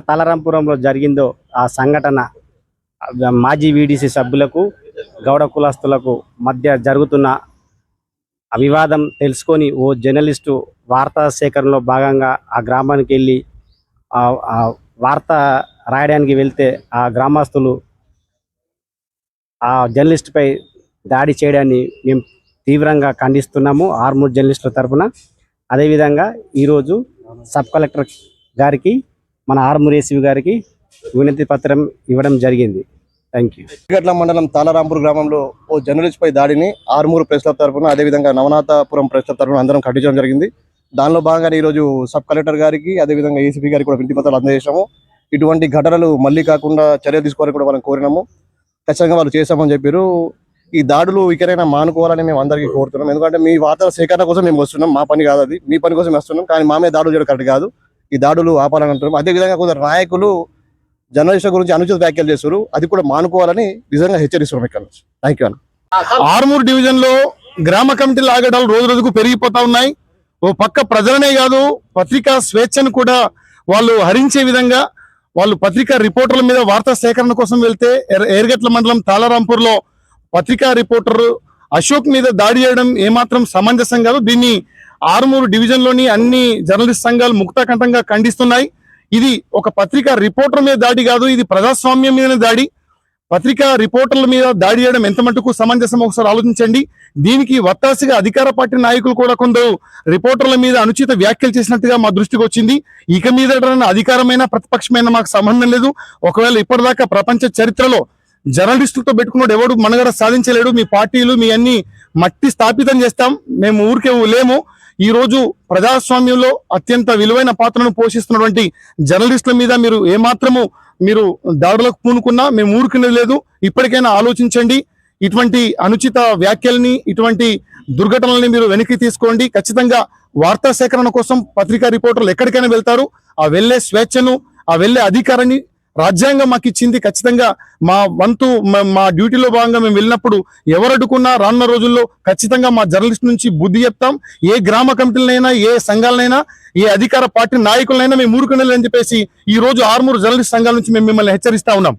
తలరాంపురంలో జరిగిందో ఆ సంఘటన మాజీ వీడీసీ సభ్యులకు గౌడ కులస్తులకు మధ్య జరుగుతున్న వివాదం తెలుసుకొని ఓ జర్నలిస్టు వార్తా సేకరణలో భాగంగా ఆ గ్రామానికి వెళ్ళి వార్త రాయడానికి వెళ్తే ఆ గ్రామస్తులు ఆ జర్నలిస్టుపై దాడి చేయడాన్ని మేము తీవ్రంగా ఖండిస్తున్నాము ఆర్మూర్ జర్నలిస్టుల తరఫున. అదేవిధంగా ఈరోజు సబ్ కలెక్టర్ గారికి మన ఆర్మూర్ ఏసీబీ గారికి వినతి పత్రం ఇవ్వడం జరిగింది. Thank you. గట్ల మండలం తాళరాంపూర్ గ్రామంలో ఓ జర్నలిస్ట్ పై దాడిని ఆర్మూర్ ప్రెస్ క్లబ్ తరఫున అదేవిధంగా నవనాథపురం ప్రెస్ క్లబ్ తరఫున అందరం ఖండించడం జరిగింది. దానిలో భాగంగా ఈరోజు సబ్ కలెక్టర్ గారికి అదేవిధంగా ఏసీబీ గారికి కూడా వినతి పత్రాలు అందజేసాము. ఇటువంటి ఘటనలు మళ్ళీ కాకుండా చర్య తీసుకోవాలని కూడా వాళ్ళని కోరినాము. ఖచ్చితంగా వాళ్ళు చేస్తామని చెప్పారు. ఈ దాడులు ఇకరైనా మానుకోవాలని మేము అందరికీ కోరుతున్నాం. ఎందుకంటే మీ వార్తల సేకరణ కోసం మేము వస్తున్నాం, మా పని కాదు అది, మీ పని కోసం వస్తున్నాం. కానీ మా మీద దాడులు చేయడం కరెక్ట్ కాదు. ఈ దాడులు ఆపాలని అంటున్నాం. అదేవిధంగా కొందరు నాయకులు జర్నలిస్టుల గురించి అనుచిత వ్యాఖ్యలు చేస్తారు, అది కూడా మానుకోవాలని నిజంగా హెచ్చరిస్తున్నాం ఇక్కడ నుంచి. Thank you. ఆర్మూర్ డివిజన్ లో గ్రామ కమిటీల ఆగడాలు రోజు రోజుకు పెరిగిపోతా ఉన్నాయి. ఓ పక్క ప్రజలనే కాదు పత్రికా స్వేచ్ఛను కూడా వాళ్ళు హరించే విధంగా వాళ్ళు పత్రికా రిపోర్టర్ల మీద వార్తా సేకరణ కోసం వెళ్తే ఏర్గట్ల మండలం తాళరాంపూర్ లో పత్రికా రిపోర్టర్ అశోక్ మీద దాడి చేయడం ఏమాత్రం సమంజసం కాదు. దీన్ని ఆర్మూరు డివిజన్ లోని అన్ని జర్నలిస్ట్ సంఘాలు ముక్తకంఠంగా ఖండిస్తున్నాయి. ఇది ఒక పత్రికా రిపోర్టర్ మీద దాడి కాదు, ఇది ప్రజాస్వామ్యం మీద దాడి. పత్రికా రిపోర్టర్ల మీద దాడి చేయడం ఎంత మటుకు సమంజసం ఒకసారి ఆలోచించండి. దీనికి వత్తాసిగా అధికార పార్టీ నాయకులు కూడా కొందరు రిపోర్టర్ల మీద అనుచిత వ్యాఖ్యలు చేసినట్టుగా మా దృష్టికి వచ్చింది. ఇక మీద అధికారమైన ప్రతిపక్షమైన మాకు సంబంధం లేదు. ఒకవేళ ఇప్పటిదాకా ప్రపంచ చరిత్రలో జర్నలిస్టులతో పెట్టుకున్నాడు ఎవడు మనుగడ సాధించలేడు. మీ పార్టీలు మీ అన్ని మట్టి స్థాపితం చేస్తాం, మేము ఊరికే లేము. ఈ రోజు ప్రజాస్వామ్యంలో అత్యంత విలువైన పాత్రను పోషిస్తున్నటువంటి జర్నలిస్టుల మీద మీరు ఏమాత్రము మీరు దాడులకు పూనుకున్నా మేము ఊరుకునేది లేదు. ఇప్పటికైనా ఆలోచించండి. ఇటువంటి అనుచిత వ్యాఖ్యల్ని ఇటువంటి దుర్ఘటనల్ని మీరు వెనక్కి తీసుకోండి. ఖచ్చితంగా వార్తా సేకరణ కోసం పత్రికా రిపోర్టర్లు ఎక్కడికైనా వెళ్తారు. ఆ వెళ్లే స్వేచ్ఛను ఆ వెళ్లే అధికారాన్ని రాజ్యాంగం మాకు ఇచ్చింది. ఖచ్చితంగా మా వంతు మా డ్యూటీలో భాగంగా మేము వెళ్ళినప్పుడు ఎవరు అడ్డుకున్నా రానున్న రోజుల్లో ఖచ్చితంగా మా జర్నలిస్ట్ నుంచి బుద్ధి చెప్తాం. ఏ గ్రామ కమిటీలనైనా ఏ సంఘాలనైనా ఏ అధికార పార్టీ నాయకులనైనా మేము ఊరుకునేదని చెప్పేసి ఈ రోజు ఆర్మూరు జర్నలిస్ట్ సంఘాల నుంచి మేము మిమ్మల్ని హెచ్చరిస్తా ఉన్నాం.